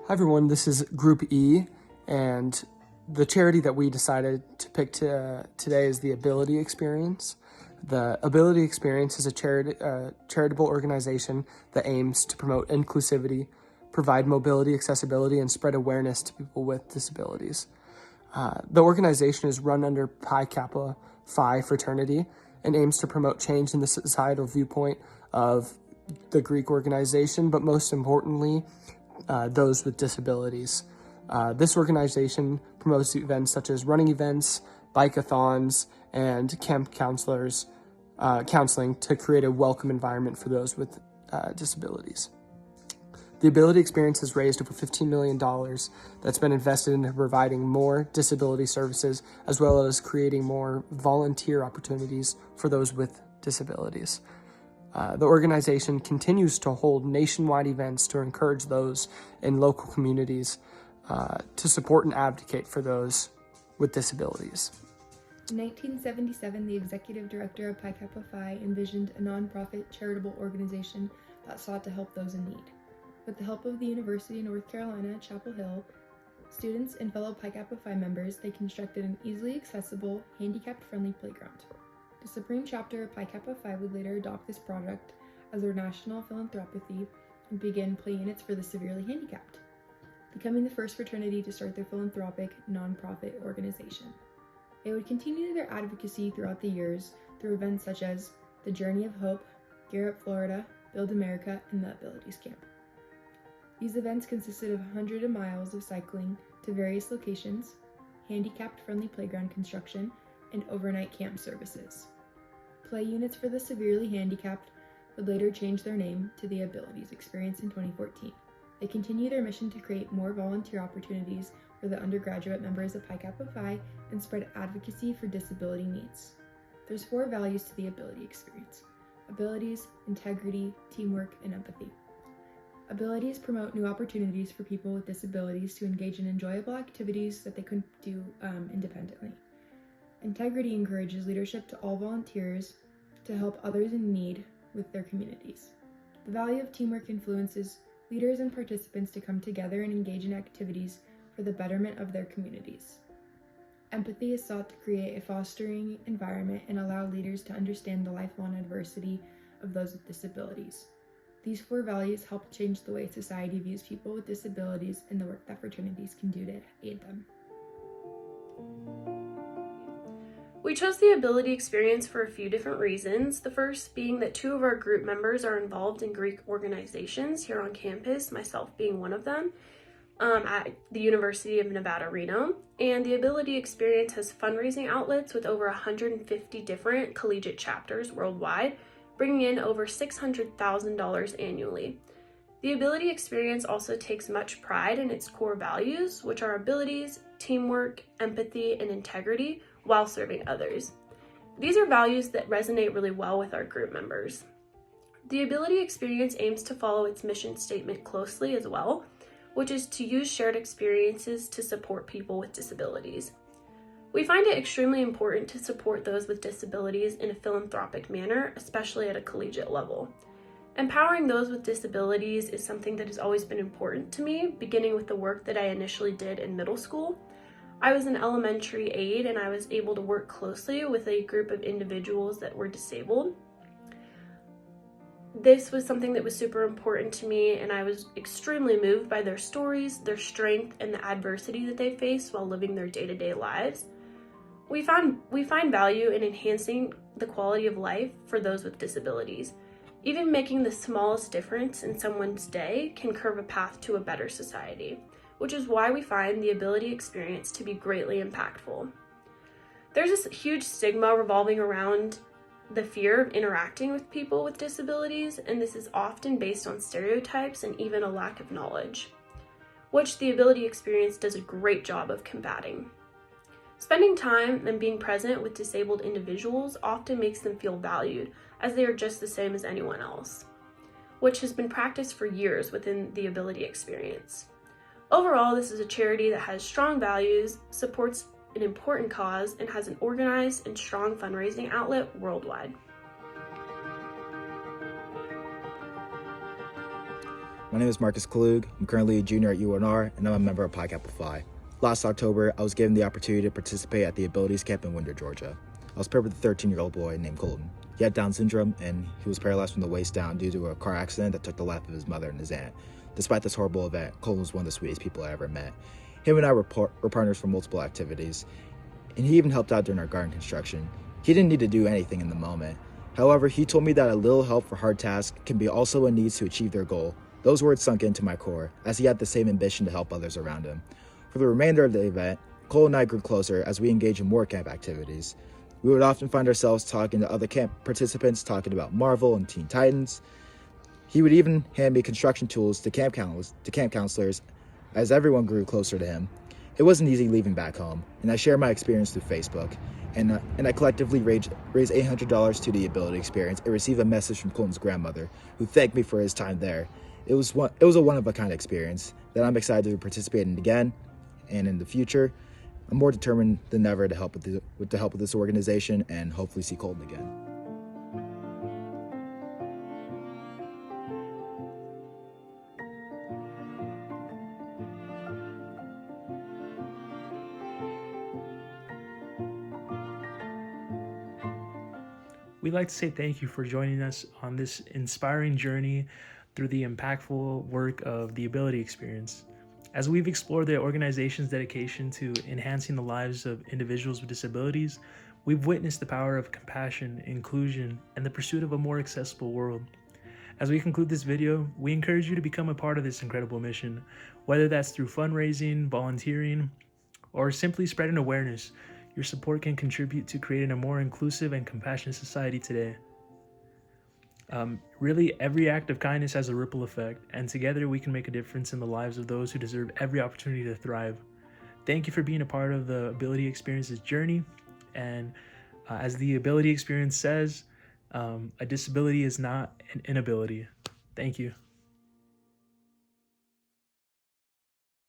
Hi everyone, this is Group E, and the charity that we decided to pick today is the Ability Experience. The Ability Experience is a charitable organization that aims to promote inclusivity, provide mobility, accessibility, and spread awareness to people with disabilities. The organization is run under Pi Kappa Phi fraternity and aims to promote change in the societal viewpoint of the Greek organization, but most importantly, those with disabilities. This organization promotes events such as running events, bike-a-thons, and camp counseling to create a welcome environment for those with disabilities. The Ability Experience has raised over $15 million that's been invested into providing more disability services, as well as creating more volunteer opportunities for those with disabilities. The organization continues to hold nationwide events to encourage those in local communities to support and advocate for those with disabilities. In 1977, the executive director of Pi Kappa Phi envisioned a nonprofit charitable organization that sought to help those in need. With the help of the University of North Carolina at Chapel Hill, students and fellow Pi Kappa Phi members, they constructed an easily accessible, handicapped-friendly playground. The Supreme Chapter of Pi Kappa Phi would later adopt this project as their national philanthropy and begin play units for the severely handicapped, becoming the first fraternity to start their philanthropic nonprofit organization. They would continue their advocacy throughout the years through events such as the Journey of Hope, Gear Up Florida, Build America, and the Abilities Camp. These events consisted of hundreds of miles of cycling to various locations, handicapped-friendly playground construction, and overnight camp services. Play units for the severely handicapped would later change their name to the Abilities Experience in 2014. They continue their mission to create more volunteer opportunities for the undergraduate members of Pi Kappa Phi and spread advocacy for disability needs. There's 4 values to the Ability Experience: abilities, integrity, teamwork, and empathy. Abilities promote new opportunities for people with disabilities to engage in enjoyable activities that they couldn't do independently. Integrity encourages leadership to all volunteers to help others in need with their communities. The value of teamwork influences leaders and participants to come together and engage in activities for the betterment of their communities. Empathy is sought to create a fostering environment and allow leaders to understand the lifelong adversity of those with disabilities. These 4 values help change the way society views people with disabilities and the work that fraternities can do to aid them. We chose the Ability Experience for a few different reasons. The first being that 2 of our group members are involved in Greek organizations here on campus, myself being one of them, at the University of Nevada, Reno. And the Ability Experience has fundraising outlets with over 150 different collegiate chapters worldwide, bringing in over $600,000 annually. The Ability Experience also takes much pride in its core values, which are abilities, teamwork, empathy, and integrity, while serving others. These are values that resonate really well with our group members. The Ability Experience aims to follow its mission statement closely as well, which is to use shared experiences to support people with disabilities. We find it extremely important to support those with disabilities in a philanthropic manner, especially at a collegiate level. Empowering those with disabilities is something that has always been important to me, beginning with the work that I initially did in middle school. I was an elementary aide and I was able to work closely with a group of individuals that were disabled. This was something that was super important to me, and I was extremely moved by their stories, their strength, and the adversity that they face while living their day-to-day lives. We find value in enhancing the quality of life for those with disabilities. Even making the smallest difference in someone's day can carve a path to a better society, which is why we find the Ability Experience to be greatly impactful. There's this huge stigma revolving around the fear of interacting with people with disabilities, and this is often based on stereotypes and even a lack of knowledge, which the Ability Experience does a great job of combating. Spending time and being present with disabled individuals often makes them feel valued, as they are just the same as anyone else, which has been practiced for years within the Ability Experience. Overall, this is a charity that has strong values, supports an important cause, and has an organized and strong fundraising outlet worldwide. My name is Marcus Klug. I'm currently a junior at UNR, and I'm a member of Pi Kappa Phi. Last October, I was given the opportunity to participate at the Abilities Camp in Winder, Georgia. I was paired with a 13-year-old boy named Colton. He had Down syndrome, and he was paralyzed from the waist down due to a car accident that took the life of his mother and his aunt. Despite this horrible event, Colton was one of the sweetest people I ever met. Him and I were partners for multiple activities, and he even helped out during our garden construction. He didn't need to do anything in the moment. However, he told me that a little help for hard tasks can be also a need to achieve their goal. Those words sunk into my core, as he had the same ambition to help others around him. For the remainder of the event, Cole and I grew closer as we engaged in more camp activities. We would often find ourselves talking to other camp participants, talking about Marvel and Teen Titans. He would even hand me construction tools to camp counselors as everyone grew closer to him. It wasn't easy leaving back home, and I shared my experience through Facebook, and I collectively raised $800 to the Ability Experience and received a message from Colton's grandmother, who thanked me for his time there. It was a one-of-a-kind experience that I'm excited to participate in again, and in the future, I'm more determined than ever to help with this organization and hopefully see Colton again. We'd like to say thank you for joining us on this inspiring journey through the impactful work of the Ability Experience. As we've explored the organization's dedication to enhancing the lives of individuals with disabilities, we've witnessed the power of compassion, inclusion, and the pursuit of a more accessible world. As we conclude this video, we encourage you to become a part of this incredible mission, whether that's through fundraising, volunteering, or simply spreading awareness. Your support can contribute to creating a more inclusive and compassionate society today. Really, every act of kindness has a ripple effect, and together we can make a difference in the lives of those who deserve every opportunity to thrive. Thank you for being a part of the Ability Experience's journey, and as the Ability Experience says, a disability is not an inability. Thank you.